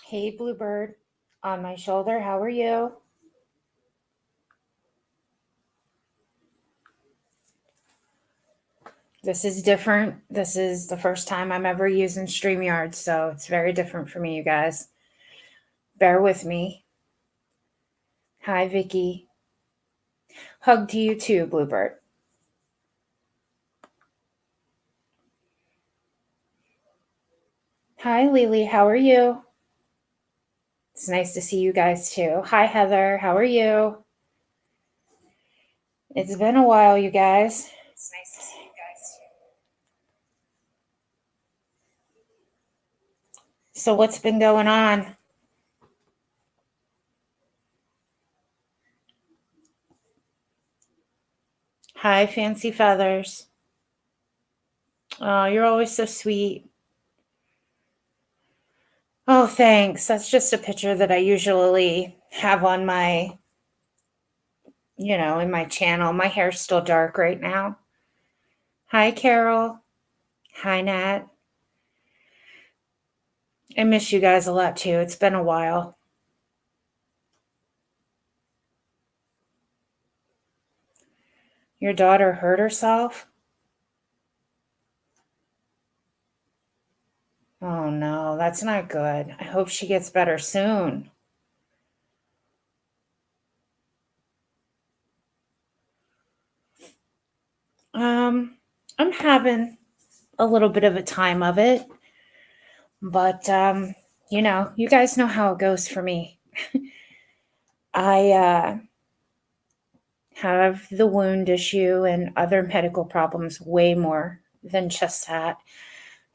Hey, Bluebird, on my shoulder. How are you? This is different. This is the first time I'm ever using StreamYard, so it's very different for me, you guys. Bear with me. Hi, Vicky. Hug to you too, Bluebird. Hi, Lily. How are you? It's nice to see you guys too. Hi, Heather. How are you? It's been a while, you guys. It's nice to see you guys too. So, what's been going on? Hi, Fancy Feathers. Oh, you're always so sweet. Oh, thanks. That's just a picture that I usually have on my, in my channel. My hair's still dark right now. Hi, Carol. Hi, Nat. I miss you guys a lot too. It's been a while. Your daughter hurt herself? Oh no, that's not good. I hope she gets better soon. Um, I'm having a little bit of a time of it, but you guys know how it goes for me. I have the wound issue and other medical problems way more than just that.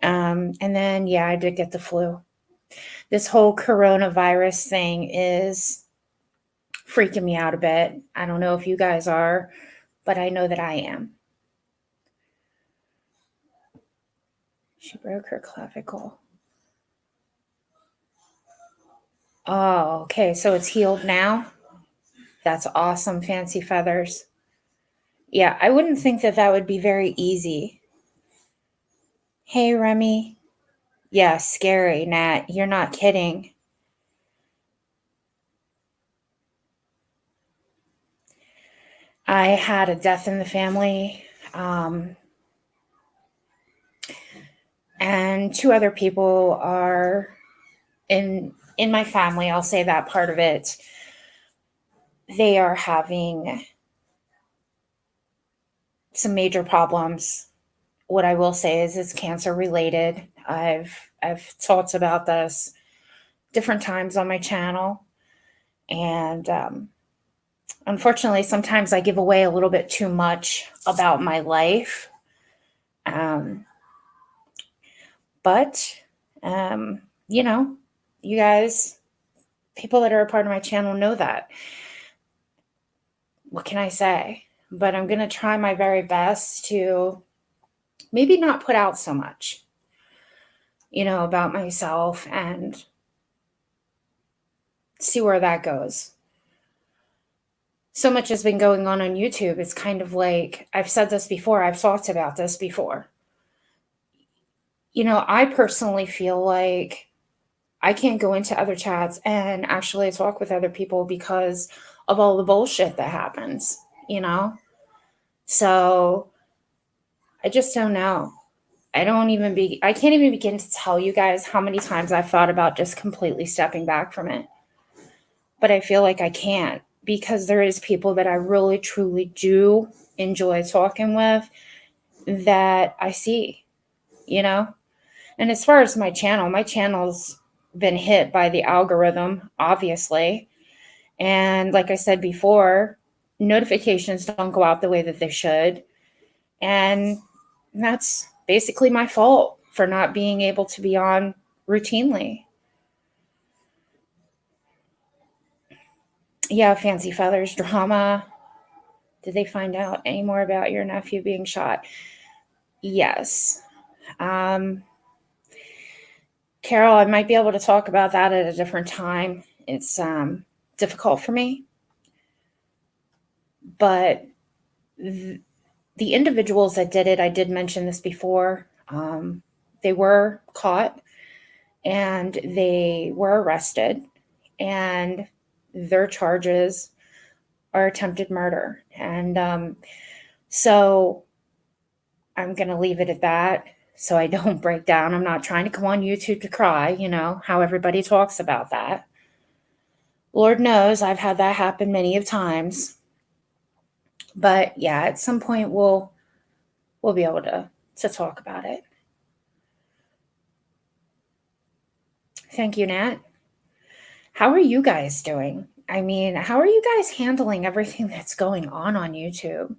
And then, yeah, I did get the flu. This whole coronavirus thing is freaking me out a bit. I don't know if you guys are, but I know that I am. She broke her clavicle. Oh, okay. So it's healed now. That's awesome, Fancy Feathers. Yeah, I wouldn't think that that would be very easy. Hey, Remy. Yeah, scary, Nat. You're not kidding. I had a death in the family, and two other people are in my family. I'll say that part of it. They are having some major problems. What I will say is it's cancer related. I've talked about this different times on my channel, and unfortunately, sometimes I give away a little bit too much about my life. Um, but um, you know, you guys, people that are a part of my channel know that. What can I say? But I'm going to try my very best to maybe not put out so much, about myself and see where that goes. So much has been going on YouTube. It's kind of like I've said this before, I've talked about this before. I personally feel like I can't go into other chats and actually talk with other people because of all the bullshit that happens, you know? So I just don't know. I can't even begin to tell you guys how many times I've thought about just completely stepping back from it. But I feel like I can't because there is people that I really truly do enjoy talking with that I see, you know? And as far as my channel's been hit by the algorithm, obviously. And like I said before, notifications don't go out the way that they should. And that's basically my fault for not being able to be on routinely. Yeah, Fancy Feathers drama. Did they find out any more about your nephew being shot? Yes. Um, Carol, I might be able to talk about that at a different time. It's difficult for me, but the individuals that did it, I did mention this before, they were caught and they were arrested, and their charges are attempted murder. And so I'm going to leave it at that so I don't break down. I'm not trying to come on YouTube to cry, how everybody talks about that. Lord knows I've had that happen many of times. But yeah, at some point we'll be able to talk about it. Thank you, Nat. How are you guys doing? I mean, how are you guys handling everything that's going on YouTube?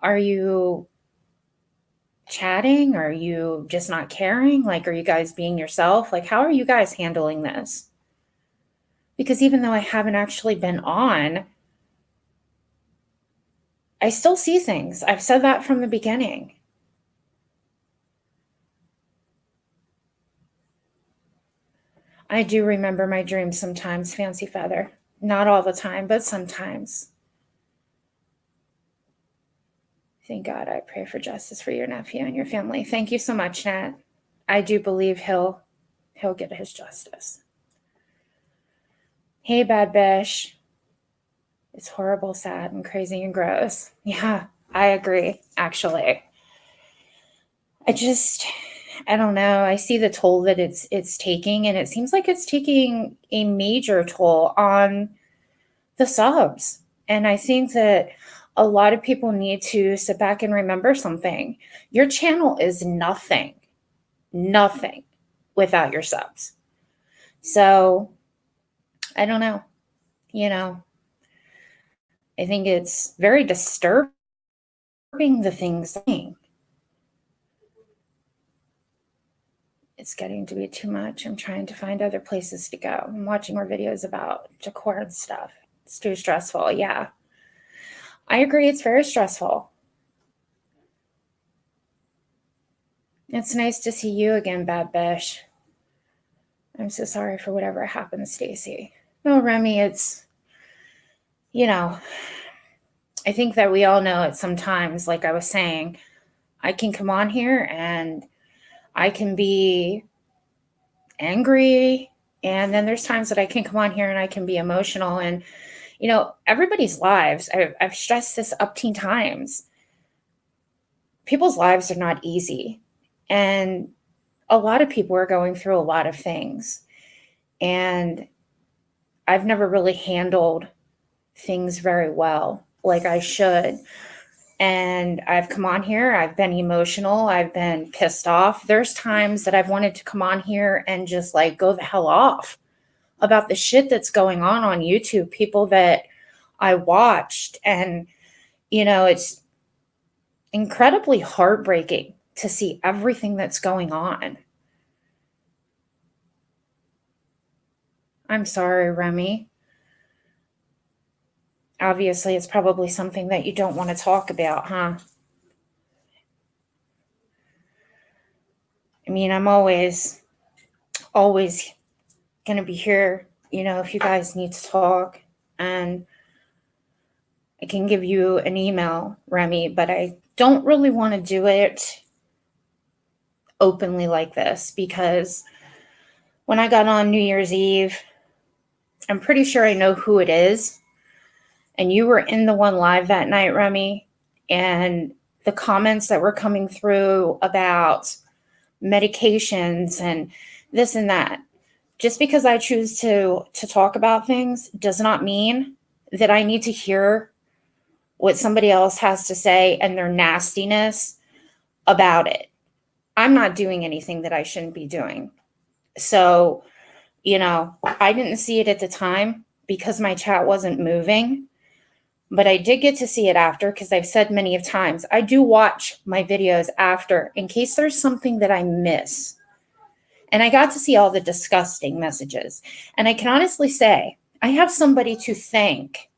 Are you chatting? Are you just not caring? Like, are you guys being yourself? Like, how are you guys handling this? Because even though I haven't actually been on, I still see things. I've said that from the beginning. I do remember my dreams sometimes, Fancy Feather. Not all the time, but sometimes. Thank God. I pray for justice for your nephew and your family. Thank you so much, Nat. I do believe he'll get his justice. Hey, Bad Bish. It's horrible, sad, and crazy and gross. Yeah, I agree, actually. I don't know. I see the toll that it's taking, and it seems like it's taking a major toll on the subs. And I think that a lot of people need to sit back and remember something. Your channel is nothing without your subs. So I don't know. I think it's very disturbing, the things. It's getting to be too much. I'm trying to find other places to go. I'm watching more videos about Jakor and stuff. It's too stressful. Yeah. I agree. It's very stressful. It's nice to see you again, Bad Bish. I'm so sorry for whatever happened, Stacy. No, Remy, it's, I think that we all know it sometimes, like I was saying, I can come on here and I can be angry. And then there's times that I can come on here and I can be emotional. And, everybody's lives, I've stressed this up 10 times. People's lives are not easy. And a lot of people are going through a lot of things. And I've never really handled things very well like I should. And I've come on here, I've been emotional, I've been pissed off. There's times that I've wanted to come on here and just like go the hell off about the shit that's going on YouTube, people that I watched. And, it's incredibly heartbreaking to see everything that's going on. I'm sorry, Remy. Obviously, it's probably something that you don't want to talk about, huh? I mean, I'm always going to be here, if you guys need to talk. And I can give you an email, Remy, but I don't really want to do it openly like this, because when I got on New Year's Eve, I'm pretty sure I know who it is. And you were in the one live that night, Remy, and the comments that were coming through about medications and this and that. Just because I choose to talk about things does not mean that I need to hear what somebody else has to say and their nastiness about it. I'm not doing anything that I shouldn't be doing. So, I didn't see it at the time because my chat wasn't moving, but I did get to see it after, because I've said many of times, I do watch my videos after in case there's something that I miss. And I got to see all the disgusting messages. And I can honestly say I have somebody to thank,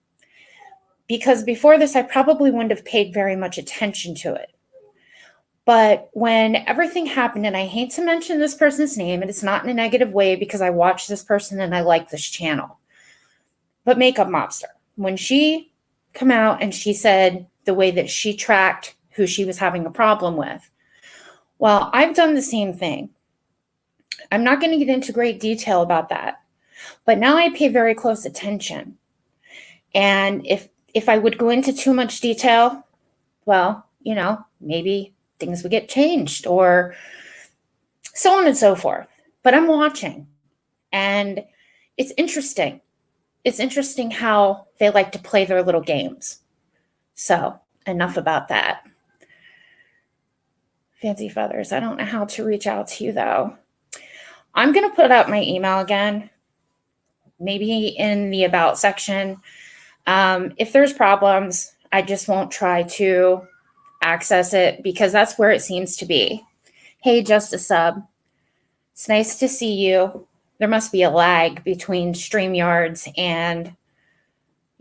because before this, I probably wouldn't have paid very much attention to it. But when everything happened, and I hate to mention this person's name, and it's not in a negative way because I watch this person and I like this channel, but Makeup Mobster, when she come out and she said the way that she tracked who she was having a problem with, well, I've done the same thing. I'm not going to get into great detail about that, but now I pay very close attention. And if I would go into too much detail, well, maybe things would get changed or so on and so forth. But I'm watching, and it's interesting. It's interesting how they like to play their little games. So, enough about that. Fancy Feathers, I don't know how to reach out to you though. I'm going to put up my email again, maybe in the about section. If there's problems, I just won't try to access it because that's where it seems to be. Hey, just a sub. It's nice to see you. There must be a lag between StreamYards and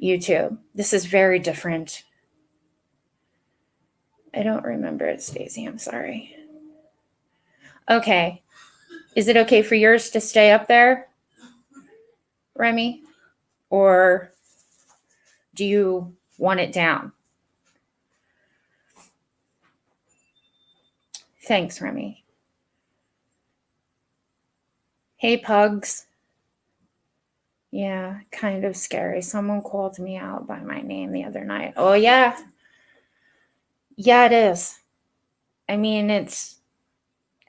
YouTube. This is very different. I don't remember it, Stacey. I'm sorry. Okay. Is it okay for yours to stay up there, Remy? Or do you want it down? Thanks, Remy. Hey, pugs. Yeah, kind of scary. Someone called me out by my name the other night. Oh, yeah. Yeah, it is. I mean,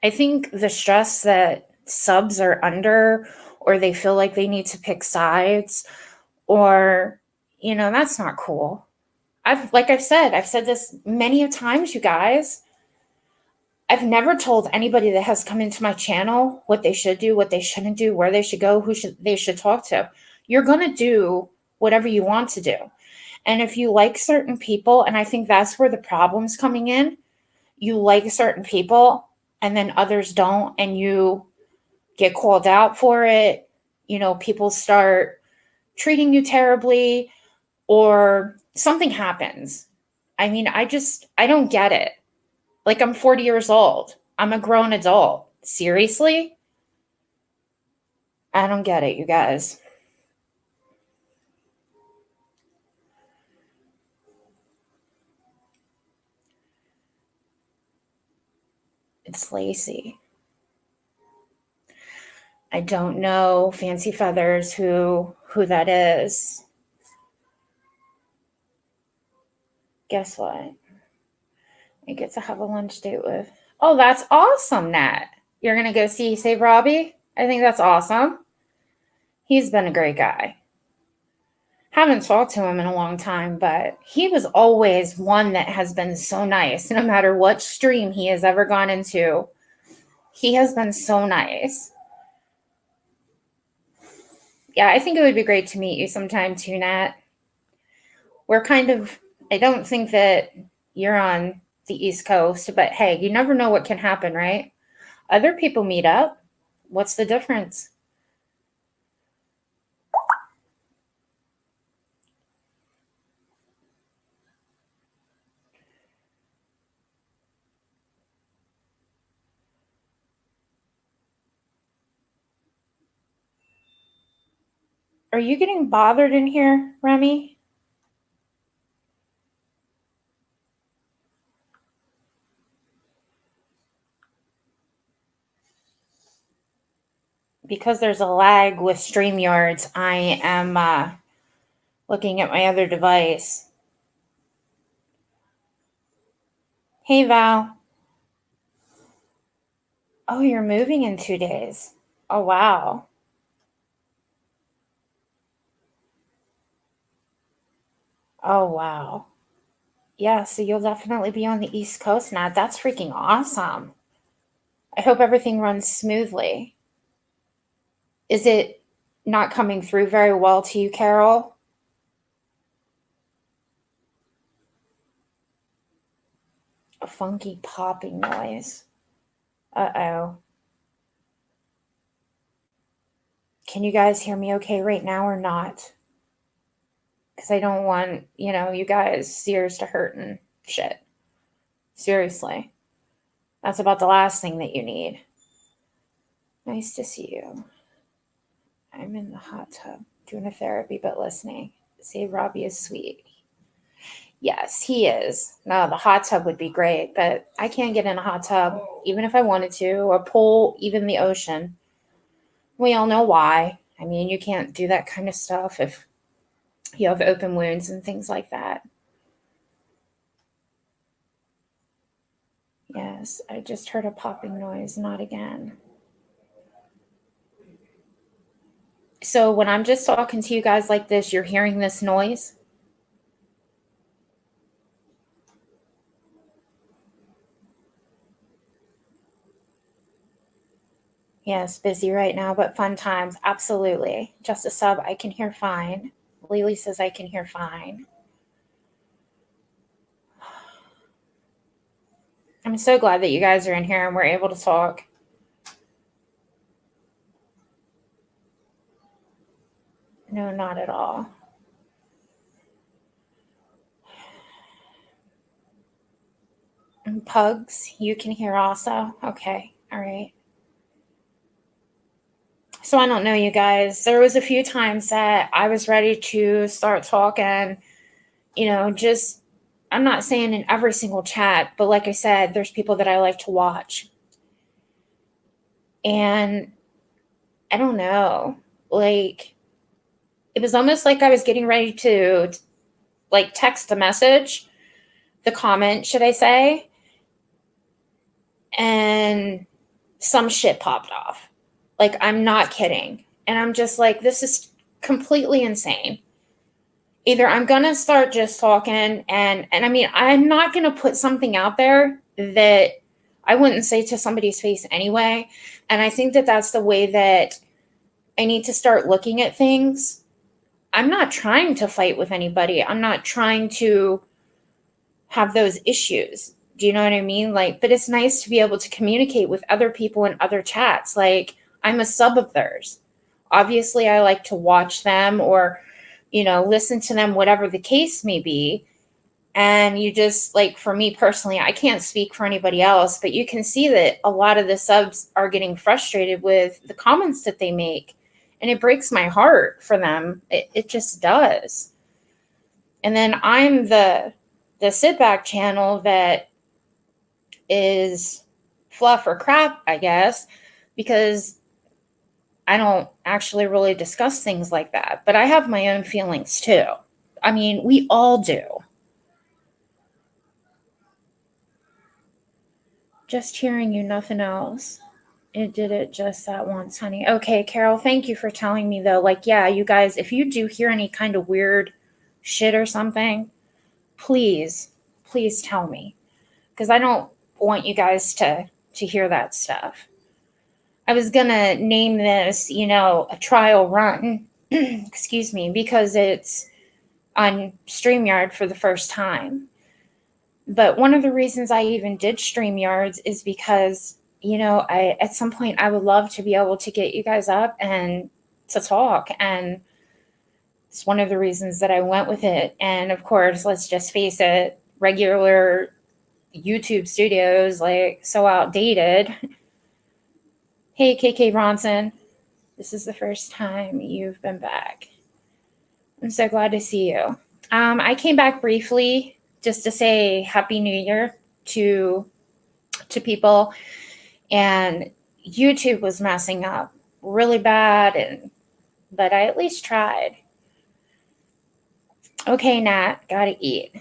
I think the stress that subs are under, or they feel like they need to pick sides, or, that's not cool. I've said this many a times, you guys. I've never told anybody that has come into my channel what they should do, what they shouldn't do, where they should go, they should talk to. You're going to do whatever you want to do. And if you like certain people, and I think that's where the problem's coming in, you like certain people and then others don't, and you get called out for it. People start treating you terribly or something happens. I mean, I don't get it. Like, I'm 40 years old. I'm a grown adult. Seriously? I don't get it, you guys. It's Lacey. I don't know, Fancy Feathers, who that is. Guess what? I get to have a lunch date with. Oh, that's awesome, Nat. You're going to go see Save Robbie? I think that's awesome. He's been a great guy. Haven't talked to him in a long time, but he was always one that has been so nice. No matter what stream he has ever gone into, he has been so nice. Yeah, I think it would be great to meet you sometime too, Nat. I don't think that you're on the East Coast, but hey, you never know what can happen, right? Other people meet up. What's the difference? Are you getting bothered in here, Remy? Because there's a lag with StreamYards, I am looking at my other device. Hey, Val. Oh, you're moving in 2 days. Oh, wow. Oh, wow. Yeah, so you'll definitely be on the East Coast now. That's freaking awesome. I hope everything runs smoothly. Is it not coming through very well to you, Carol? A funky popping noise. Uh-oh. Can you guys hear me okay right now or not? Because I don't want, you guys' ears to hurt and shit. Seriously. That's about the last thing that you need. Nice to see you. I'm in the hot tub doing a therapy but listening. Say Robbie is sweet. Yes, he is. No, the hot tub would be great, but I can't get in a hot tub even if I wanted to, or pool, even the ocean. We all know why. I mean, you can't do that kind of stuff if you have open wounds and things like that. Yes, I just heard a popping noise, not again. So when I'm just talking to you guys like this, you're hearing this noise? Yes, busy right now, but fun times. Absolutely. Just a sub, I can hear fine. Lily says I can hear fine. I'm so glad that you guys are in here and we're able to talk. No, not at all. And Pugs, you can hear also? Okay, all right. So I don't know, you guys. There was a few times that I was ready to start talking, just I'm not saying in every single chat, but like I said, there's people that I like to watch. And I don't know, like it was almost like I was getting ready to like text the message, the comment, should I say, and some shit popped off. Like I'm not kidding. And I'm just like, this is completely insane. Either I'm gonna start just talking and I mean I'm not gonna put something out there that I wouldn't say to somebody's face anyway. And I think that that's the way that I need to start looking at things. I'm not trying to fight with anybody. I'm not trying to have those issues. Do you know what I mean? Like, but it's nice to be able to communicate with other people in other chats. Like, I'm a sub of theirs. Obviously, I like to watch them or, listen to them, whatever the case may be. And you just, like, for me personally, I can't speak for anybody else, but you can see that a lot of the subs are getting frustrated with the comments that they make. And it breaks my heart for them. It just does. And then I'm the sit back channel that is fluff or crap, I guess, because I don't actually really discuss things like that. But I have my own feelings too. I mean, we all do. Just hearing you, nothing else. It did it just that once, honey. Okay, Carol, thank you for telling me though. Like, yeah, you guys, if you do hear any kind of weird shit or something, please, please tell me. Because I don't want you guys to hear that stuff. I was gonna name this, a trial run, excuse me, because it's on StreamYard for the first time. But one of the reasons I even did StreamYards is because, I at some point I would love to be able to get you guys up and to talk. And it's one of the reasons that I went with it. And of course, let's just face it, regular YouTube studios, like, so outdated. Hey, KK Bronson. This is the first time you've been back. I'm so glad to see you. I came back briefly just to say Happy New Year to people, and YouTube was messing up really bad, but I at least tried. Okay, Nat, gotta eat.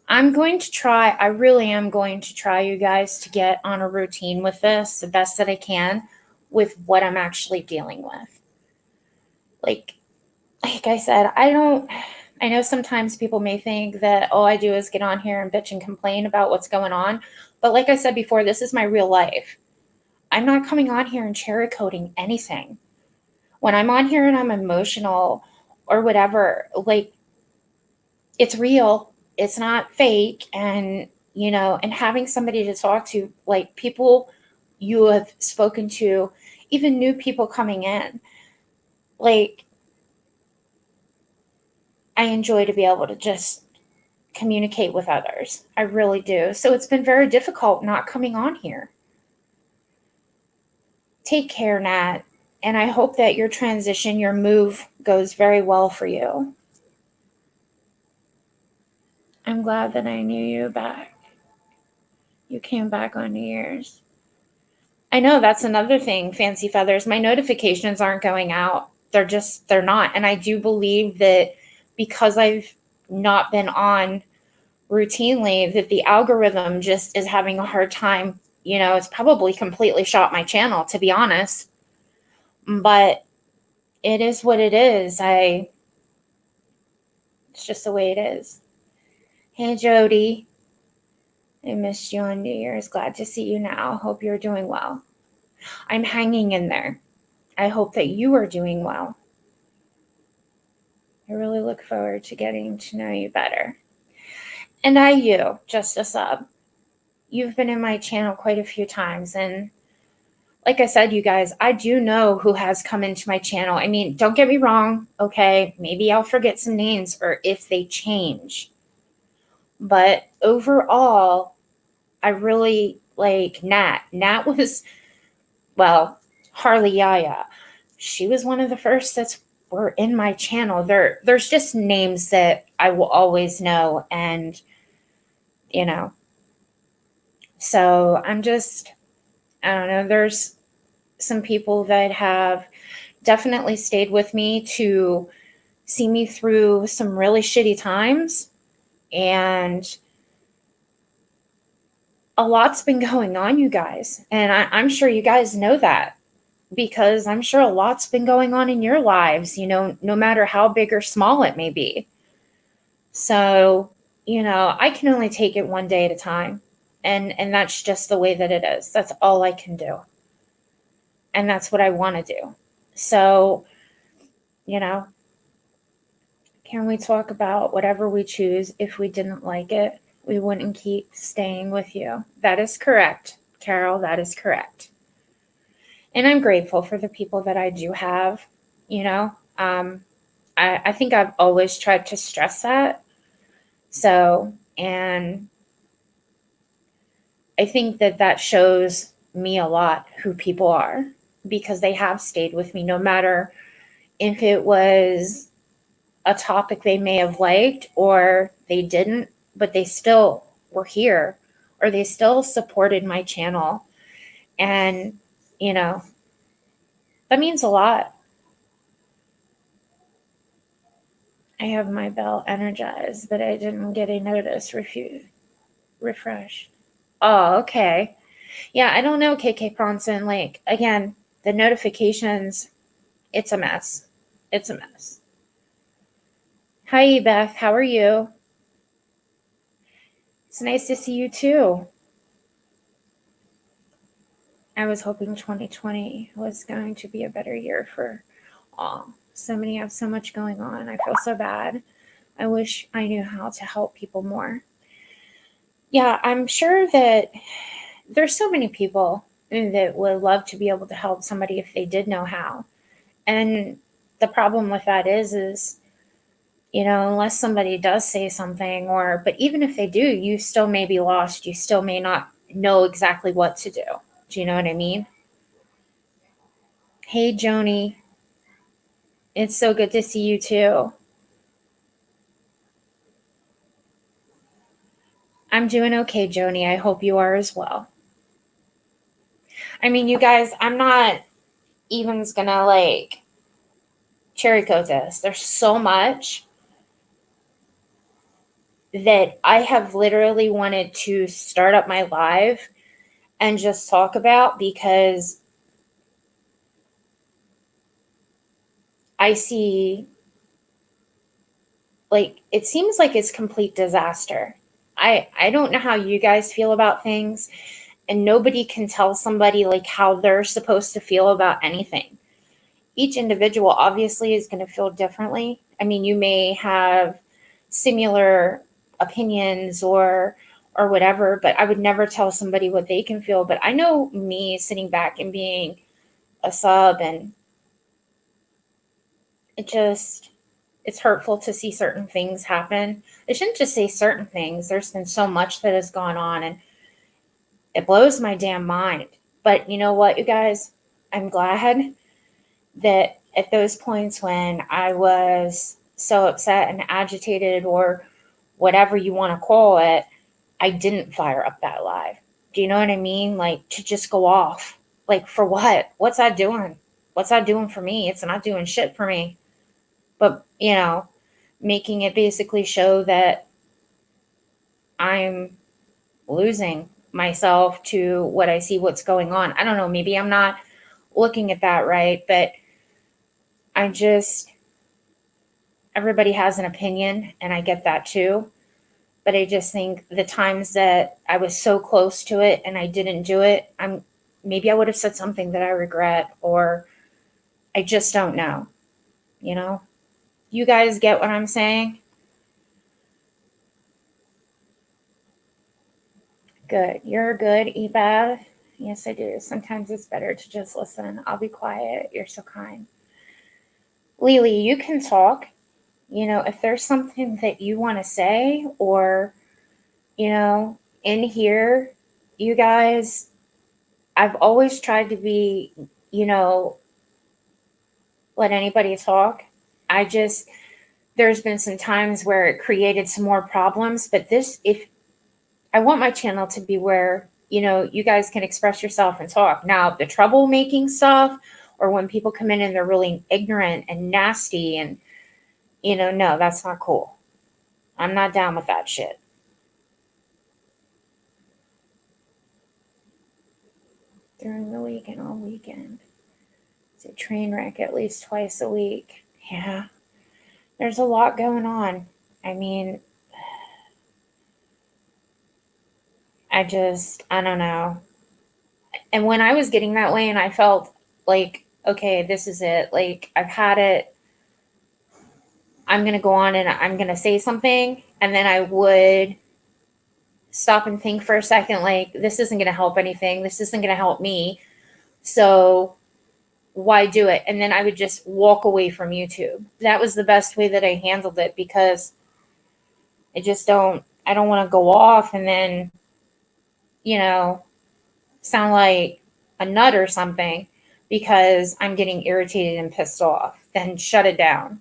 I'm going to try, I really am going to try, you guys, to get on a routine with this the best that I can with what I'm actually dealing with. Like I said, I know sometimes people may think that all I do is get on here and bitch and complain about what's going on. But like I said before, this is my real life. I'm not coming on here and cherry coating anything. When I'm on here and I'm emotional or whatever, like, it's real. It's not fake. And, and having somebody to talk to, like people you have spoken to, even new people coming in, like, I enjoy to be able to just communicate with others. I really do. So it's been very difficult not coming on here. Take care, Nat. And I hope that your transition, your move goes very well for you. I'm glad that I knew you back. You came back on New Year's. I know that's another thing, Fancy Feathers. My notifications aren't going out. They're not. And I do believe that because I've not been on routinely, that the algorithm just is having a hard time. It's probably completely shot my channel, to be honest. But it is what it is. It's just the way it is. Hey, Jody. I missed you on New Year's. Glad to see you now. Hope you're doing well. I'm hanging in there. I hope that you are doing well. I really look forward to getting to know you better. And just a sub. You've been in my channel quite a few times. And like I said, you guys, I do know who has come into my channel. I mean, don't get me wrong. Okay, maybe I'll forget some names or if they change. But overall, I really like Nat. Nat was, well, Harley Yaya. She was one of the first that were in my channel. There's just names that I will always know. And, so I don't know, there's some people that have definitely stayed with me to see me through some really shitty times. And a lot's been going on, you guys. And I'm sure you guys know that, because I'm sure a lot's been going on in your lives, no matter how big or small it may be. So, I can only take it one day at a time. And that's just the way that it is. That's all I can do. And that's what I want to do. So, can we talk about whatever we choose? If we didn't like it, we wouldn't keep staying with you. That is correct, Carol. That is correct. And I'm grateful for the people that I do have, I think I've always tried to stress that. So, and I think that shows me a lot who people are, because they have stayed with me no matter if it was a topic they may have liked or they didn't, but they still were here, or they still supported my channel. And, that means a lot. I have my bell energized, but I didn't get a notice refresh. Oh, okay. Yeah, I don't know, KK Bronson. Like, again, the notifications, it's a mess. It's a mess. Hi, Beth. How are you? It's nice to see you too. I was hoping 2020 was going to be a better year for all. So many have so much going on. I feel so bad. I wish I knew how to help people more. Yeah, I'm sure that there's so many people that would love to be able to help somebody if they did know how. And the problem with that is, unless somebody does say something, but even if they do, you still may be lost. You still may not know exactly what to do. Do you know what I mean? Hey, Joni. It's so good to see you too. I'm doing okay, Joni. I hope you are as well. I mean, you guys, I'm not even gonna cherry coat this. There's so much that I have literally wanted to start up my live and just talk about, because I see, it seems like it's complete disaster. I don't know how you guys feel about things, and nobody can tell somebody how they're supposed to feel about anything. Each individual obviously is going to feel differently. I mean, you may have similar opinions or whatever, but I would never tell somebody what they can feel. But I know me sitting back and being a sub, and it's hurtful to see certain things happen. I shouldn't just say certain things. There's been so much that has gone on, and it blows my damn mind. But you know what, you guys? I'm glad that at those points when I was so upset and agitated, or whatever you want to call it, I didn't fire up that live. Do you know what I mean? To just go off. Like, for what? What's that doing? What's that doing for me? It's not doing shit for me. But, making it basically show that I'm losing myself to what I see what's going on. I don't know, maybe I'm not looking at that right, but I just, everybody has an opinion and I get that too. But I just think the times that I was so close to it and I didn't do it, maybe I would have said something that I regret, or I just don't know. You guys get what I'm saying? Good. You're good, Ebad. Yes, I do. Sometimes it's better to just listen. I'll be quiet. You're so kind. Lily, you can talk. If there's something that you want to say, or, in here, you guys, I've always tried to be, let anybody talk. There's been some times where it created some more problems, but if I want my channel to be where, you guys can express yourself and talk. Now, the troublemaking stuff, or when people come in and they're really ignorant and nasty and, no, that's not cool. I'm not down with that shit. During the week and all weekend. It's a train wreck at least twice a week. Yeah. There's a lot going on. I mean, I don't know. And when I was getting that way and I felt like, okay, this is it. Like, I've had it. I'm going to go on and I'm going to say something. And then I would stop and think for a second, like, this isn't going to help anything. This isn't going to help me. So why do it? And then I would just walk away from YouTube. That was the best way that I handled it, because I don't want to go off and then, sound like a nut or something because I'm getting irritated and pissed off. Then shut it down,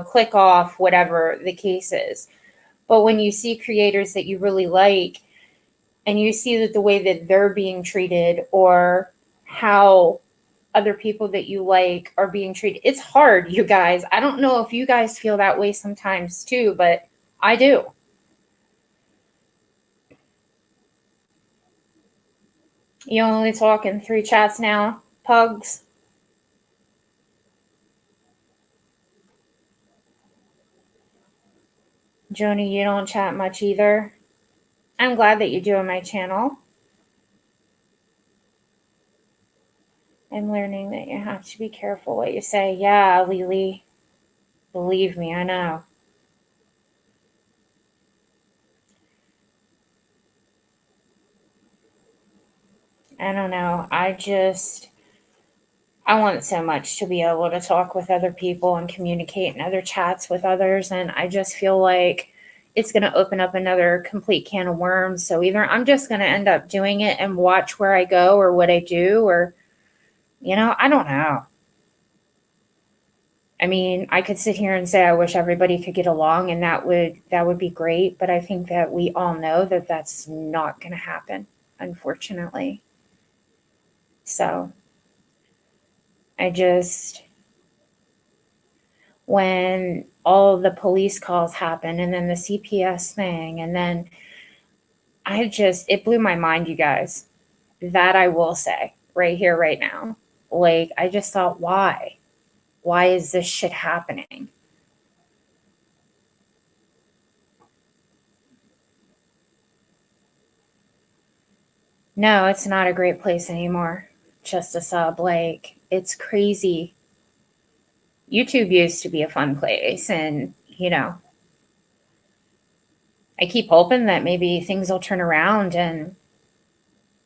click off, whatever the case is. But when you see creators that you really like and you see that the way that they're being treated, or how other people that you like are being treated, it's hard, you guys. I don't know if you guys feel that way sometimes too, but I do. You only talk in 3 chats now, Pugs? Joni, you don't chat much either. I'm glad that you do on my channel. I'm learning that you have to be careful what you say. Yeah, Lily. Believe me, I know. I don't know. I want so much to be able to talk with other people and communicate in other chats with others. And I just feel like it's going to open up another complete can of worms. So either I'm just going to end up doing it and watch where I go or what I do, or, I don't know. I mean, I could sit here and say I wish everybody could get along, and that would be great. But I think that we all know that that's not going to happen, unfortunately. So when all of the police calls happened, and then the CPS thing, and then it blew my mind, you guys. That I will say right here, right now. Like, I just thought, why? Why is this shit happening? No, it's not a great place anymore. Just a sub. Like, it's crazy. YouTube used to be a fun place, and, I keep hoping that maybe things will turn around, and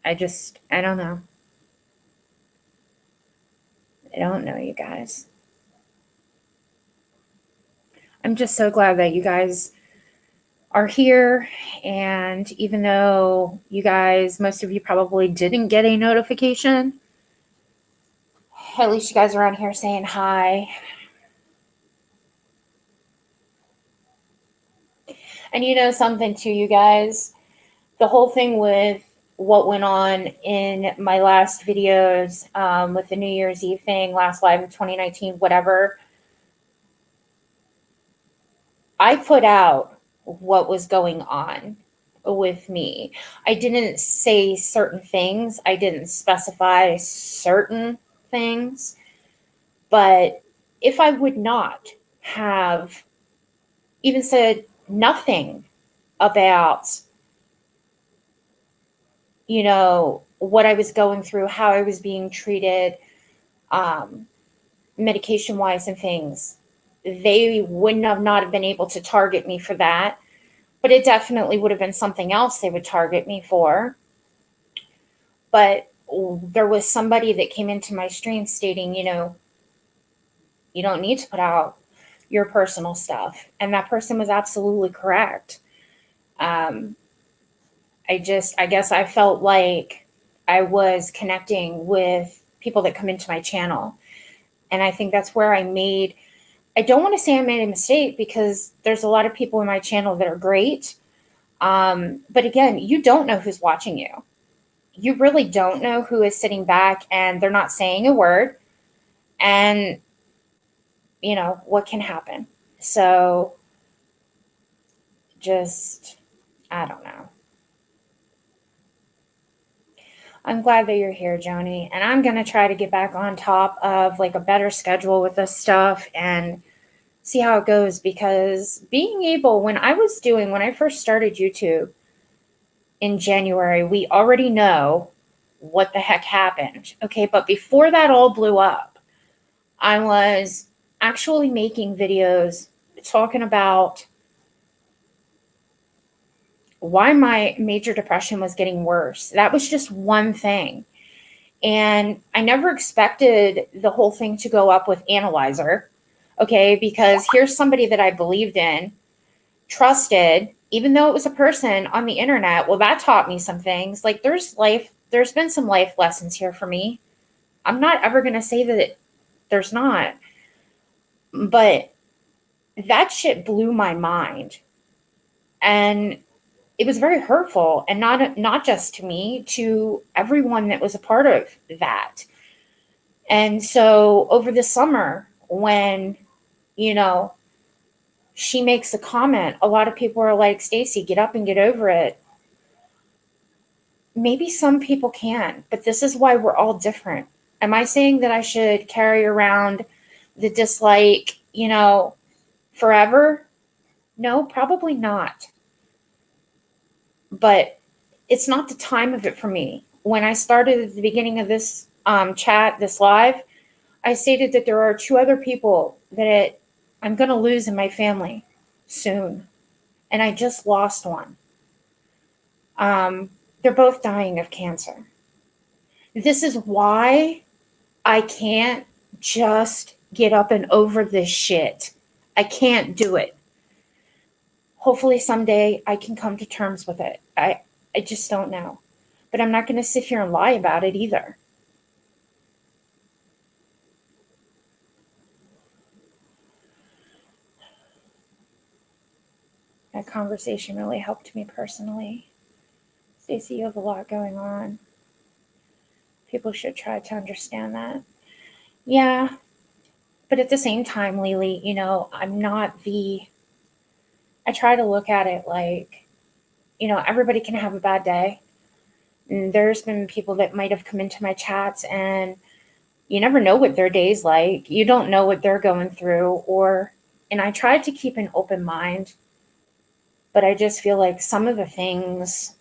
I don't know. I don't know, you guys. I'm just so glad that you guys are here. And even though you guys, most of you probably didn't get a notification, at least you guys are on here saying hi. And something too, you guys, the whole thing with what went on in my last videos with the New Year's Eve thing, last live of 2019, whatever. I put out what was going on with me. I didn't say certain things, I didn't specify certain things, but if I would not have even said nothing about, you know, what I was going through, how I was being treated, medication wise and things, they wouldn't have not have been able to target me for that. But it definitely would have been something else they would target me for. But there was somebody that came into my stream stating, you know, you don't need to put out your personal stuff. And that person was absolutely correct. I guess I felt like I was connecting with people that come into my channel. And I think that's where I don't want to say I made a mistake, because there's a lot of people in my channel that are great. But again, you don't know who's watching you. You really don't know who is sitting back and they're not saying a word. And, you know, what can happen? So just, I don't know. I'm glad that you're here, Joni. And I'm going to try to get back on top of like a better schedule with this stuff and see how it goes. Because being able, when I first started YouTube in January, we already know what the heck happened. Okay. But before that all blew up, I was actually making videos talking about why my major depression was getting worse. That was just one thing. And I never expected the whole thing to go up with Analyzer. Okay. Because here's somebody that I believed in, trusted, even though it was a person on the internet. Well, that taught me some things. Like there's been some life lessons here for me. I'm not ever going to say that there's not, but that shit blew my mind. And it was very hurtful, and not just to me, to everyone that was a part of that. And so over the summer, when, you know, she makes a comment, a lot of people are like, Stacy, get up and get over it. Maybe some people can, but this is why we're all different. Am I saying that I should carry around the dislike, you know, forever? No, probably not. But it's not the time of it for me. When I started at the beginning of this chat, this live, I stated that there are 2 other people that I'm going to lose in my family soon. And I just lost one. They're both dying of cancer. This is why I can't just get up and over this shit. I can't do it. Hopefully someday I can come to terms with it. I just don't know. But I'm not going to sit here and lie about it either. That conversation really helped me personally. Stacey, you have a lot going on. People should try to understand that. Yeah. But at the same time, Lily, you know, I try to look at it like, you know, everybody can have a bad day. And there's been people that might have come into my chats and you never know what their day's like. You don't know what they're going through, and I tried to keep an open mind, but I just feel like some of the things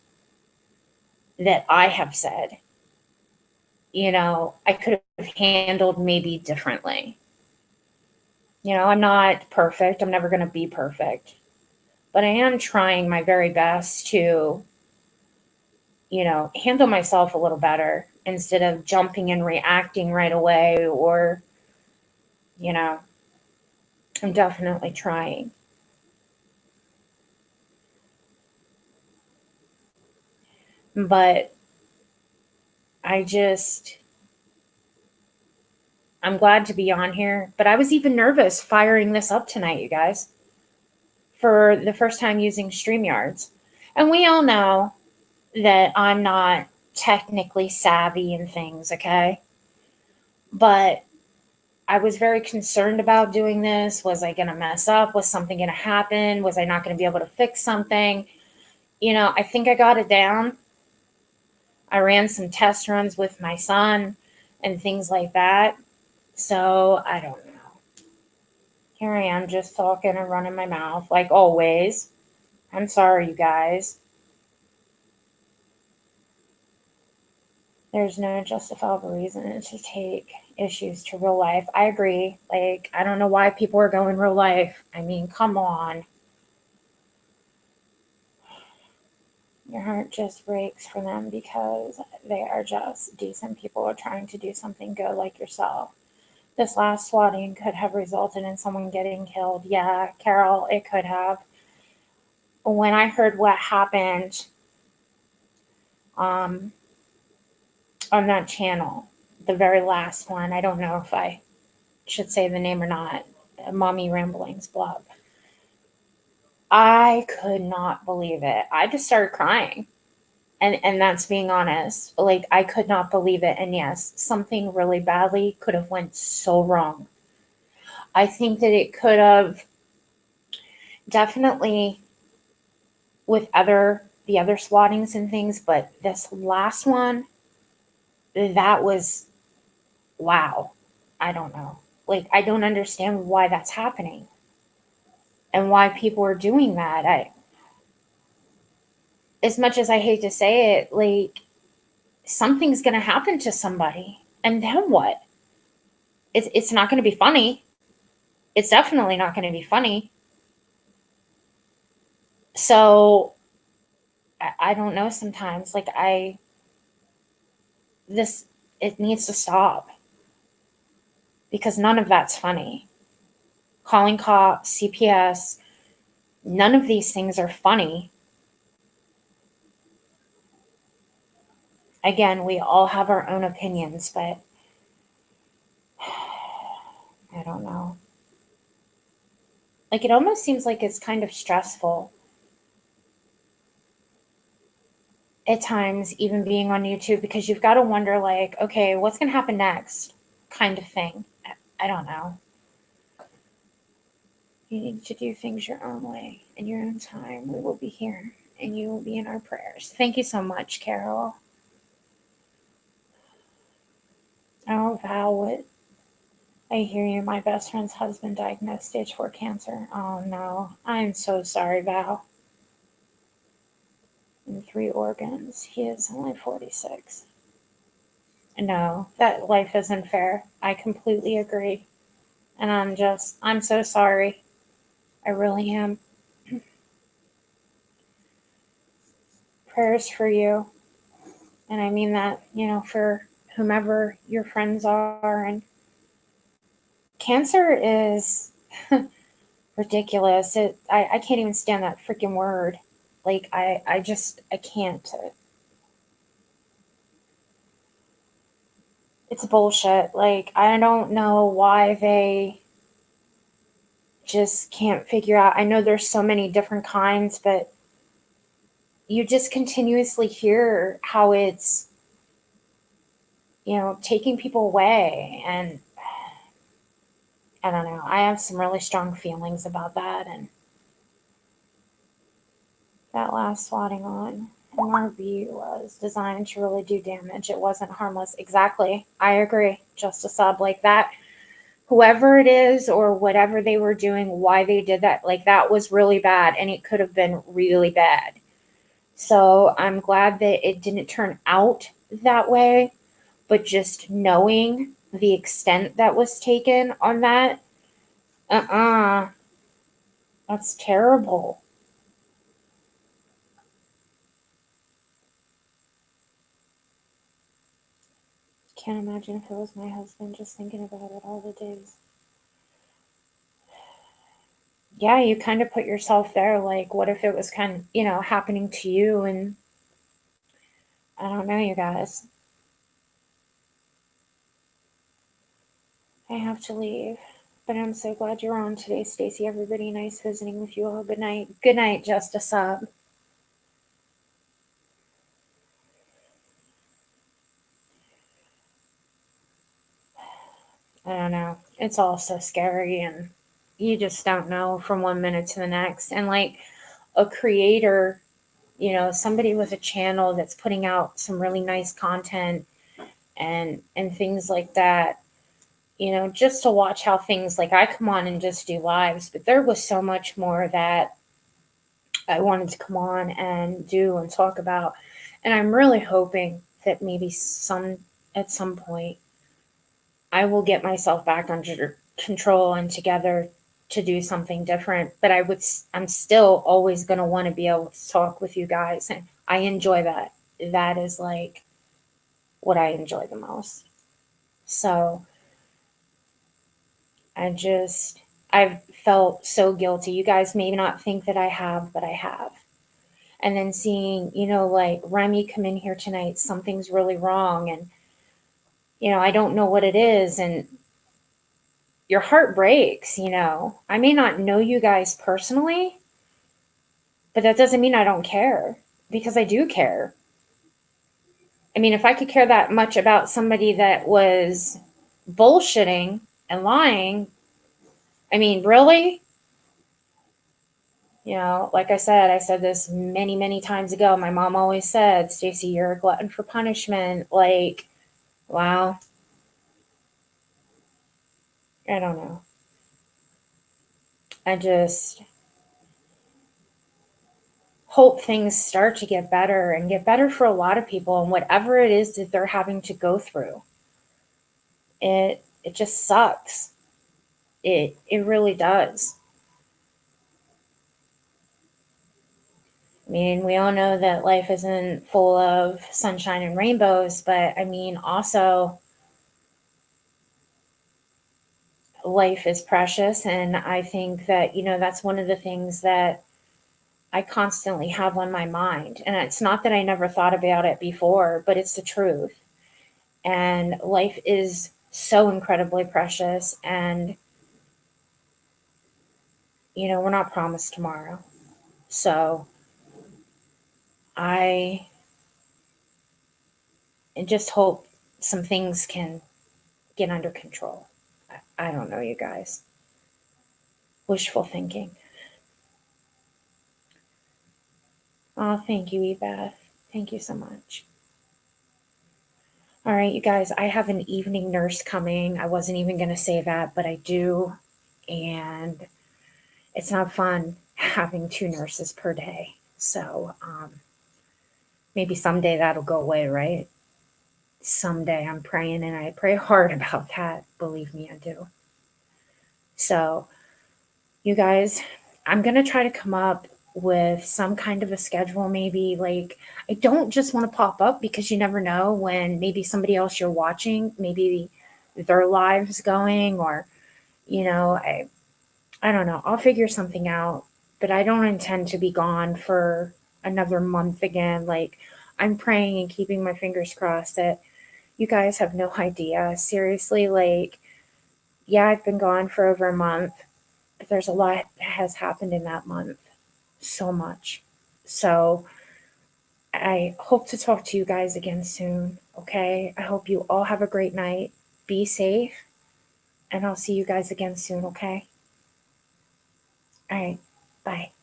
that I have said, you know, I could have handled maybe differently. You know, I'm not perfect. I'm never going to be perfect, but I am trying my very best to, you know, handle myself a little better instead of jumping and reacting right away, or, you know, I'm definitely trying. But I'm glad to be on here. But I was even nervous firing this up tonight, you guys, for the first time using StreamYards. And we all know that I'm not technically savvy in things, okay? But I was very concerned about doing this. Was I going to mess up? Was something going to happen? Was I not going to be able to fix something? I think I got it down. I ran some test runs with my son and things like that. So I don't know. Here I am just talking and running my mouth like always. I'm sorry, you guys. There's no justifiable reason to take issues to real life. I agree. Like, I don't know why people are going real life. I mean, come on. Your heart just breaks for them because they are just decent people trying to do something good like yourself. This last swatting could have resulted in someone getting killed. Yeah, Carol, it could have. When I heard what happened on that channel, the very last one, I don't know if I should say the name or not, Mommy Ramblings blog. I could not believe it. I just started crying. And that's being honest. Like, I could not believe it. And yes, something really badly could have went so wrong. I think that it could have definitely with the other swattings and things, but this last one, that was wow. I don't know. Like, I don't understand why that's happening and why people are doing that. As much as I hate to say it, like, something's going to happen to somebody. And then what? It's not going to be funny. It's definitely not going to be funny. So I don't know sometimes. Like, it needs to stop because none of that's funny. Calling cops, CPS, none of these things are funny. Again, we all have our own opinions, but I don't know. Like, it almost seems like it's kind of stressful at times, even being on YouTube, because you've got to wonder, like, okay, what's going to happen next, kind of thing. I don't know. You need to do things your own way, in your own time. We will be here, and you will be in our prayers. Thank you so much, Carol. Oh, Val, what? I hear you. My best friend's husband diagnosed stage 4 cancer. Oh, no. I'm so sorry, Val. And 3 organs. He is only 46. No, that life isn't fair. I completely agree. And I'm so sorry. I really am. Prayers for you. And I mean that, for whomever your friends are. And cancer is ridiculous. I can't even stand that freaking word. Like, I can't. It's bullshit. Like, I don't know why they just can't figure out. I know there's so many different kinds, but you just continuously hear how it's, taking people away. And I don't know. I have some really strong feelings about that. And that last swatting on MRV was designed to really do damage. It wasn't harmless. Exactly. I agree. Just a sub like that. Whoever it is or whatever they were doing, why they did that, like, that was really bad. And it could have been really bad. So I'm glad that it didn't turn out that way. But just knowing the extent that was taken on that, that's terrible. Can't imagine if it was my husband, just thinking about it all the days. Yeah, you kind of put yourself there. Like, what if it was kind of, happening to you? And I don't know, you guys. I have to leave. But I'm so glad you're on today, Stacy. Everybody, nice visiting with you all. Good night. Good night, Just a Sub. it's all so scary, and you just don't know from one minute to the next. And like a creator, somebody with a channel that's putting out some really nice content and things like that, just to watch how things, like, I come on and just do lives, but there was so much more that I wanted to come on and do and talk about. And I'm really hoping that maybe at some point I will get myself back under control and together to do something different. But I'm still always going to want to be able to talk with you guys. And I enjoy that. That is like what I enjoy the most. So I've felt so guilty. You guys may not think that I have, but I have. And then seeing, like Remy come in here tonight, something's really wrong. And, I don't know what it is. And your heart breaks, I may not know you guys personally, but that doesn't mean I don't care, because I do care. I mean, if I could care that much about somebody that was bullshitting and lying, I mean, really? Like I said this many, many times ago. My mom always said, Stacey, you're a glutton for punishment. Like, wow. I don't know. I just hope things start to get better and get better for a lot of people, and whatever it is that they're having to go through. It just sucks. It really does. I mean, we all know that life isn't full of sunshine and rainbows, but I mean, also, life is precious. And I think that, that's one of the things that I constantly have on my mind. And it's not that I never thought about it before, but it's the truth. And life is so incredibly precious. And, we're not promised tomorrow. So I just hope some things can get under control. I don't know, you guys. Wishful thinking. Oh, thank you, Ebeth. Thank you so much. All right, you guys, I have an evening nurse coming. I wasn't even going to say that, but I do. And it's not fun having 2 nurses per day. So maybe someday that'll go away, right? Someday. I'm praying, and I pray hard about that. Believe me, I do. So, you guys, I'm going to try to come up with some kind of a schedule. Maybe, like, I don't just want to pop up, because you never know when maybe somebody else you're watching, maybe their lives going, or, I don't know. I'll figure something out, but I don't intend to be gone for another month again. Like, I'm praying and keeping my fingers crossed that you guys have no idea. Seriously, like, yeah, I've been gone for over a month, but there's a lot that has happened in that month. So much. So I hope to talk to you guys again soon. Okay. I hope you all have a great night. Be safe. And I'll see you guys again soon. Okay. All right. Bye.